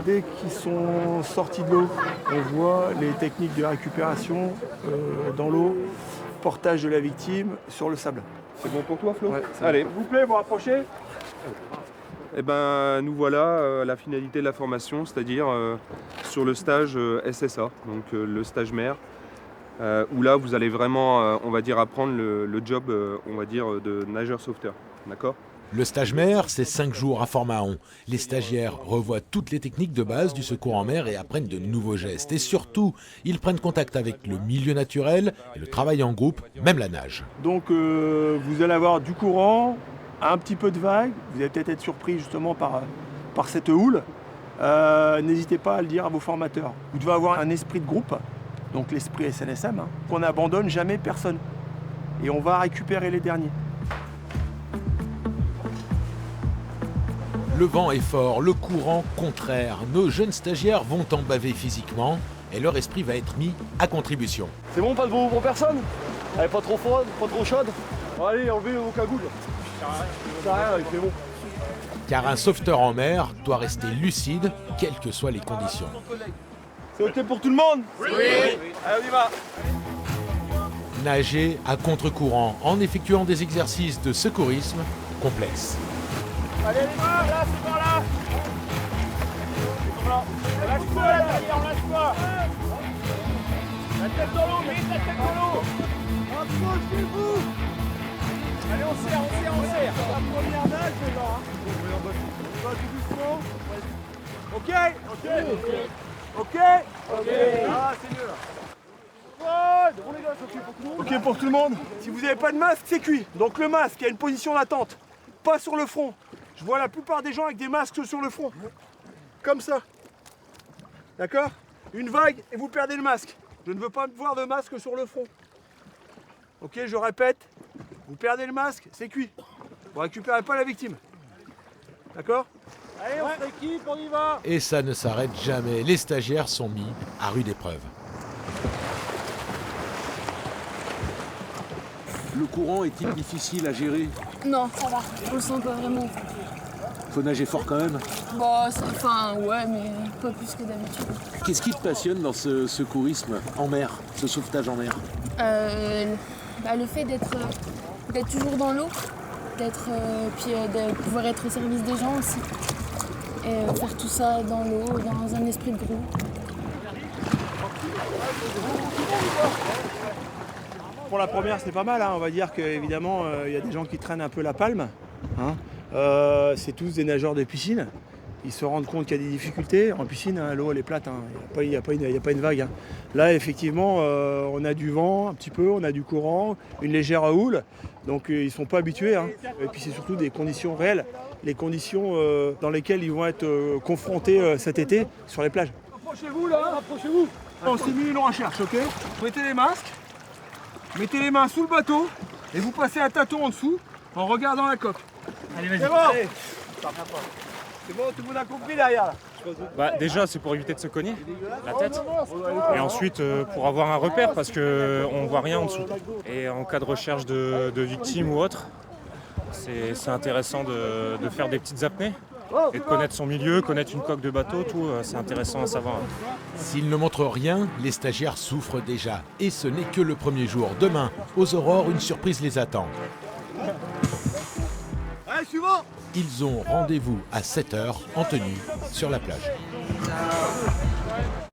dès qu'ils sont sortis de l'eau, on voit les techniques de récupération dans l'eau, portage de la victime sur le sable. C'est bon pour toi, Flo? Ouais, allez. S'il vous plaît, vous rapprochez. Eh ben, nous voilà à la finalité de la formation, c'est-à-dire sur le stage SSA, donc le stage mer, où là vous allez vraiment, on va dire, apprendre le job, on va dire, de nageur sauveteur, d'accord? Le stage mer, c'est 5 jours à Fort-Mahon. Les stagiaires revoient toutes les techniques de base du secours en mer et apprennent de nouveaux gestes. Et surtout, ils prennent contact avec le milieu naturel et le travail en groupe, même la nage. Donc vous allez avoir du courant, un petit peu de vague. Vous allez peut-être être surpris justement par cette houle. N'hésitez pas à le dire à vos formateurs. Vous devez avoir un esprit de groupe, donc l'esprit SNSM, qu'on n'abandonne jamais personne. Et on va récupérer les derniers. Le vent est fort, le courant contraire. Nos jeunes stagiaires vont en baver physiquement et leur esprit va être mis à contribution. C'est bon, pas de boue pour personne? Elle est pas trop froide, pas trop chaude? Bon, allez, enlevez vos cagoules. Ça rien, il fait bon. Car un sauveteur en mer doit rester lucide, quelles que soient les conditions. C'est OK pour tout le monde? Oui. Allez, on y va. Nager à contre-courant en effectuant des exercices de secourisme complexes. Allez, les mains, là, c'est par là. On lâche pas, là, derrière, on lâche pas. La tête dans l'eau, vite, la tête dans l'eau. Approchez-vous. Allez, on serre. La première nage, les gars. On va tout doucement. OK. Ah, c'est mieux, là. OK pour tout le monde. Si vous n'avez pas de masque, c'est cuit. Donc le masque, il y a une position d'attente. Pas sur le front. Je vois la plupart des gens avec des masques sur le front. Comme ça. D'accord? Une vague et vous perdez le masque. Je ne veux pas voir de masque sur le front. Ok, je répète. Vous perdez le masque, c'est cuit. Vous récupérez pas la victime. D'accord? Allez, on s'équipe, on y va. Et ça ne s'arrête jamais. Les stagiaires sont mis à rude épreuve. Le courant est-il difficile à gérer? Non, ça va. On le sent pas vraiment. Faut nager fort quand même. Bon, ouais, mais pas plus que d'habitude. Qu'est-ce qui te passionne dans ce secourisme en mer, ce sauvetage en mer? Le fait d'être toujours dans l'eau, de pouvoir être au service des gens aussi. Et faire tout ça dans l'eau, dans un esprit de groupe. Pour la première, c'est pas mal. On va dire qu'évidemment, il y a des gens qui traînent un peu la palme. C'est tous des nageurs de piscine. Ils se rendent compte qu'il y a des difficultés. En piscine, l'eau elle est plate. Il n'y a pas une vague. Là, effectivement, on a du vent un petit peu, on a du courant, une légère houle. Donc, ils ne sont pas habitués. Et puis, c'est surtout des conditions réelles. Les conditions dans lesquelles ils vont être confrontés cet été sur les plages. Approchez-vous là, approchez-vous. On s'est mis une recherche, ok? Mettez les masques. Mettez les mains sous le bateau et vous passez un tâton en dessous en regardant la coque. Allez, vas-y. C'est bon. Allez. C'est bon, tout le monde a compris derrière là. Déjà, c'est pour éviter de se cogner la tête. Et ensuite, pour avoir un repère, parce qu'on ne voit rien en dessous. Et en cas de recherche de victimes ou autre, c'est intéressant de faire des petites apnées. Et de connaître son milieu, connaître une coque de bateau, tout, c'est intéressant à savoir. S'ils ne montrent rien, les stagiaires souffrent déjà. Et ce n'est que le premier jour. Demain, aux aurores, une surprise les attend. Allez, suivant. Ils ont rendez-vous à 7h en tenue sur la plage.